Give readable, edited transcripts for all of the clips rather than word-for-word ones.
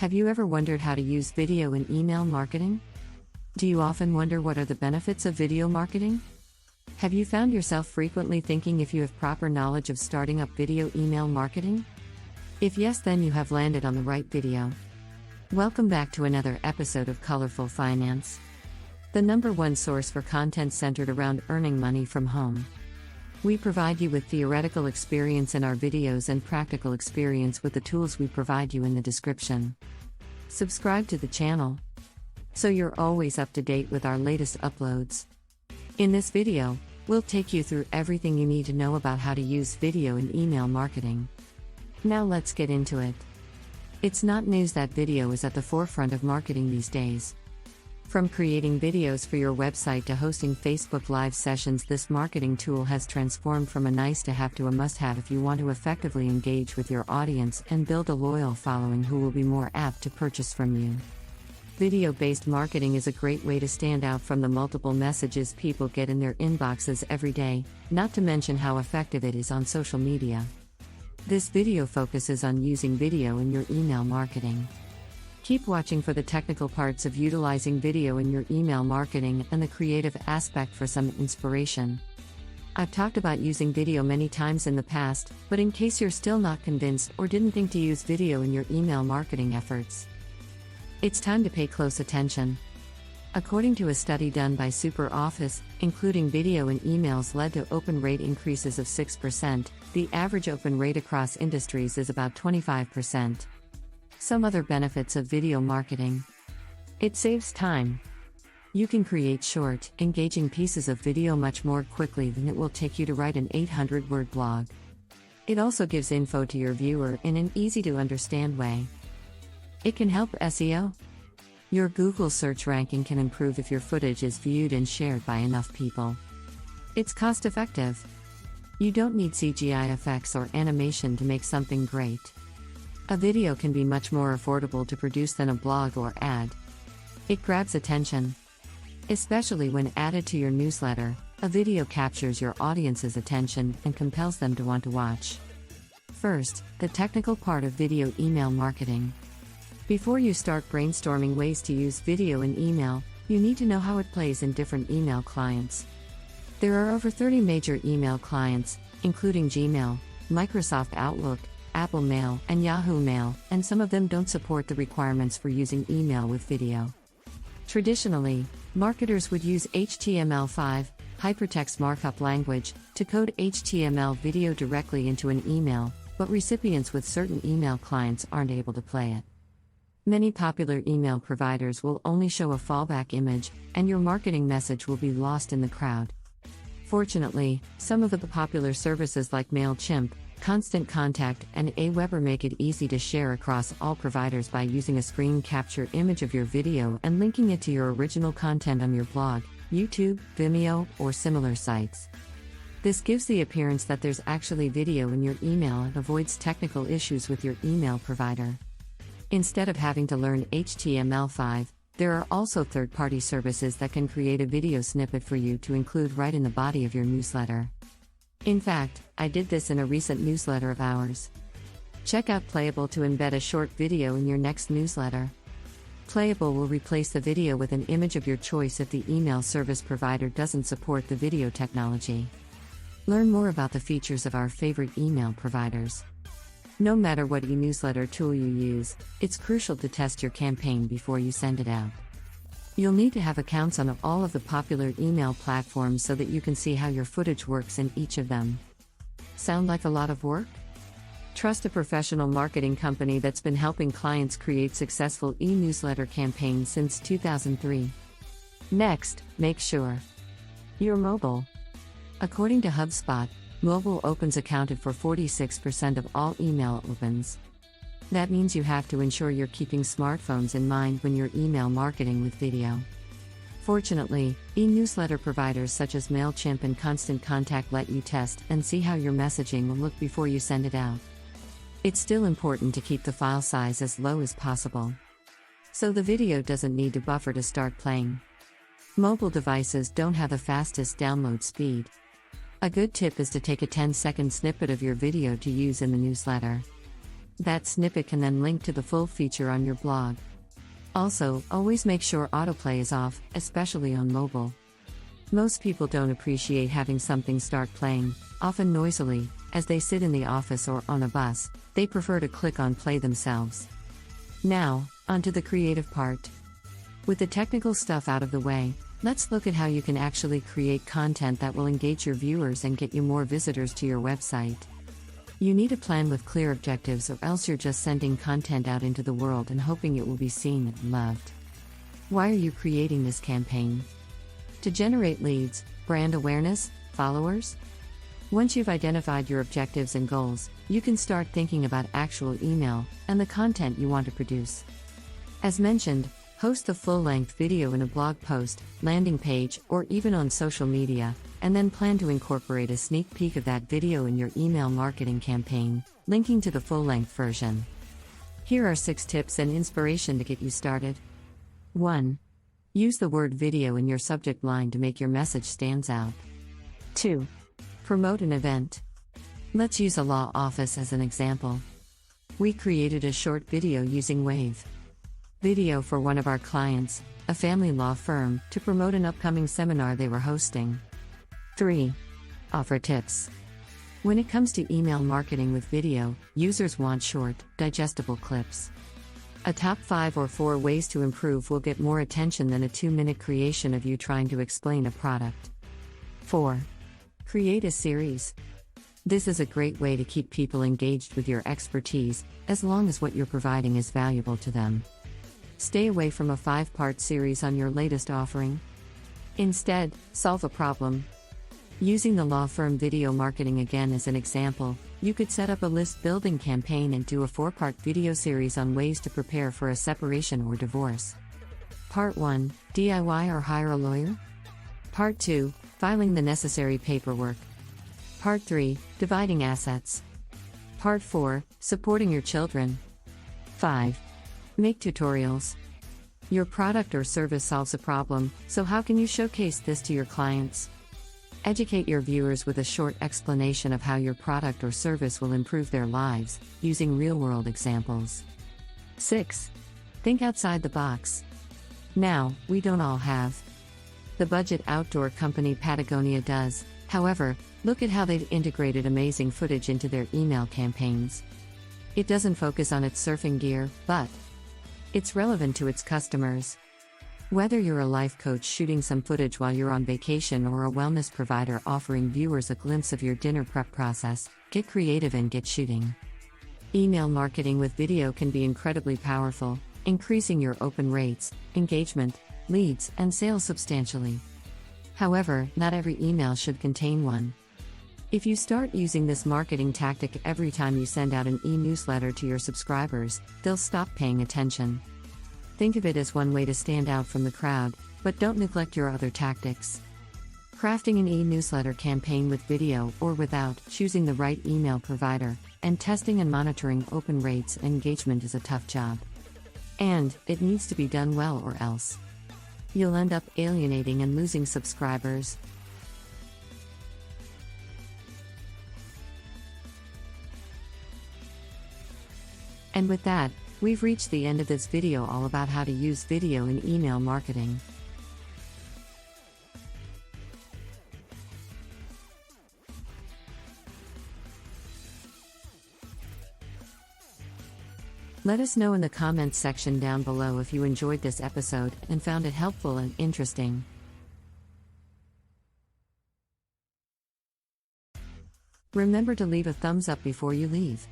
Have you ever wondered how to use video in email marketing? Do you often wonder what are the benefits of video marketing? Have you found yourself frequently thinking if you have proper knowledge of starting up video email marketing? If yes, then you have landed on the right video. Welcome back to another episode of Colorful Finance, the #1 source for content centered around earning money from home. We provide you with theoretical experience in our videos and practical experience with the tools we provide you in the description. Subscribe to the channel so you're always up to date with our latest uploads. In this video, we'll take you through everything you need to know about how to use video in email marketing. Now let's get into it. It's not news that video is at the forefront of marketing these days. From creating videos for your website to hosting Facebook Live sessions, this marketing tool has transformed from a nice-to-have to a must-have if you want to effectively engage with your audience and build a loyal following who will be more apt to purchase from you. Video-based marketing is a great way to stand out from the multiple messages people get in their inboxes every day, not to mention how effective it is on social media. This video focuses on using video in your email marketing. Keep watching for the technical parts of utilizing video in your email marketing and the creative aspect for some inspiration. I've talked about using video many times in the past, but in case you're still not convinced or didn't think to use video in your email marketing efforts, it's time to pay close attention. According to a study done by SuperOffice, including video in emails led to open rate increases of 6%. The average open rate across industries is about 25%. Some other benefits of video marketing. It saves time. You can create short, engaging pieces of video much more quickly than it will take you to write an 800-word blog. It also gives info to your viewer in an easy-to-understand way. It can help SEO. Your Google search ranking can improve if your footage is viewed and shared by enough people. It's cost-effective. You don't need CGI effects or animation to make something great. A video can be much more affordable to produce than a blog or ad. It grabs attention. Especially when added to your newsletter, a video captures your audience's attention and compels them to want to watch. First, the technical part of video email marketing. Before you start brainstorming ways to use video in email, you need to know how it plays in different email clients. There are over 30 major email clients, including Gmail, Microsoft Outlook, Apple Mail, and Yahoo Mail, and some of them don't support the requirements for using email with video. Traditionally, marketers would use HTML5, hypertext markup language, to code HTML video directly into an email, but recipients with certain email clients aren't able to play it. Many popular email providers will only show a fallback image, and your marketing message will be lost in the crowd. Fortunately, some of the popular services like MailChimp, Constant Contact, and Aweber make it easy to share across all providers by using a screen capture image of your video and linking it to your original content on your blog, YouTube, Vimeo, or similar sites. This gives the appearance that there's actually video in your email and avoids technical issues with your email provider. Instead of having to learn HTML5, there are also third-party services that can create a video snippet for you to include right in the body of your newsletter. In fact, I did this in a recent newsletter of ours. Check out Playable to embed a short video in your next newsletter. Playable will replace the video with an image of your choice if the email service provider doesn't support the video technology. Learn more about the features of our favorite email providers. No matter what e-newsletter tool you use, it's crucial to test your campaign before you send it out. You'll need to have accounts on all of the popular email platforms so that you can see how your footage works in each of them. Sound like a lot of work? Trust a professional marketing company that's been helping clients create successful e-newsletter campaigns since 2003. Next, make sure you're mobile. According to HubSpot, mobile opens accounted for 46% of all email opens. That means you have to ensure you're keeping smartphones in mind when you're email marketing with video. Fortunately, e-newsletter providers such as MailChimp and Constant Contact let you test and see how your messaging will look before you send it out. It's still important to keep the file size as low as possible, so the video doesn't need to buffer to start playing. Mobile devices don't have the fastest download speed. A good tip is to take a 10-second snippet of your video to use in the newsletter. That snippet can then link to the full feature on your blog. Also, always make sure autoplay is off, especially on mobile. Most people don't appreciate having something start playing, often noisily, as they sit in the office or on a bus. They prefer to click on play themselves. Now, onto the creative part. With the technical stuff out of the way, let's look at how you can actually create content that will engage your viewers and get you more visitors to your website. You need a plan with clear objectives, or else you're just sending content out into the world and hoping it will be seen and loved. Why are you creating this campaign? To generate leads, brand awareness, followers? Once you've identified your objectives and goals, you can start thinking about actual email and the content you want to produce. As mentioned, post a full-length video in a blog post, landing page, or even on social media, and then plan to incorporate a sneak peek of that video in your email marketing campaign, linking to the full-length version. Here are 6 tips and inspiration to get you started. 1. Use the word video in your subject line to make your message stand out. 2. Promote an event. Let's use a law office as an example. We created a short video using Wave video for one of our clients, a family law firm, to promote an upcoming seminar they were hosting. 3. Offer tips. When it comes to email marketing with video, users want short, digestible clips. A top 5 or 4 ways to improve will get more attention than a 2-minute creation of you trying to explain a product. 4. Create a series. This is a great way to keep people engaged with your expertise, as long as what you're providing is valuable to them. Stay away from a 5-part series on your latest offering. Instead, solve a problem. Using the law firm video marketing again as an example, you could set up a list building campaign and do a 4-part video series on ways to prepare for a separation or divorce. Part 1, DIY or hire a lawyer? Part 2, filing the necessary paperwork. Part 3, dividing assets. Part 4, supporting your children. 5. Make tutorials. Your product or service solves a problem, so how can you showcase this to your clients? Educate your viewers with a short explanation of how your product or service will improve their lives, using real-world examples. 6. Think outside the box. Now, we don't all have the budget outdoor company Patagonia does. However, look at how they've integrated amazing footage into their email campaigns. It doesn't focus on its surfing gear, but it's relevant to its customers. Whether you're a life coach shooting some footage while you're on vacation or a wellness provider offering viewers a glimpse of your dinner prep process, get creative and get shooting. Email marketing with video can be incredibly powerful, increasing your open rates, engagement, leads, and sales substantially. However, not every email should contain one. If you start using this marketing tactic every time you send out an e-newsletter to your subscribers, they'll stop paying attention. Think of it as one way to stand out from the crowd, but don't neglect your other tactics. Crafting an e-newsletter campaign with video or without, choosing the right email provider, and testing and monitoring open rates and engagement is a tough job. And it needs to be done well, or else you'll end up alienating and losing subscribers. And with that, we've reached the end of this video all about how to use video in email marketing. Let us know in the comments section down below if you enjoyed this episode and found it helpful and interesting. Remember to leave a thumbs up before you leave.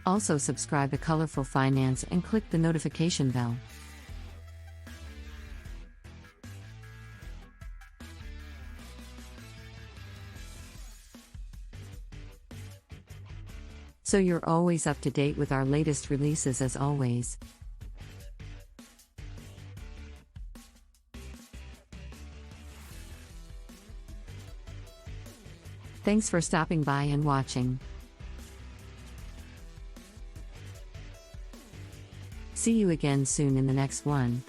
Also subscribe to Colorful Finance and click the notification bell. So you're always up to date with our latest releases as always. Thanks for stopping by and watching. See you again soon in the next one.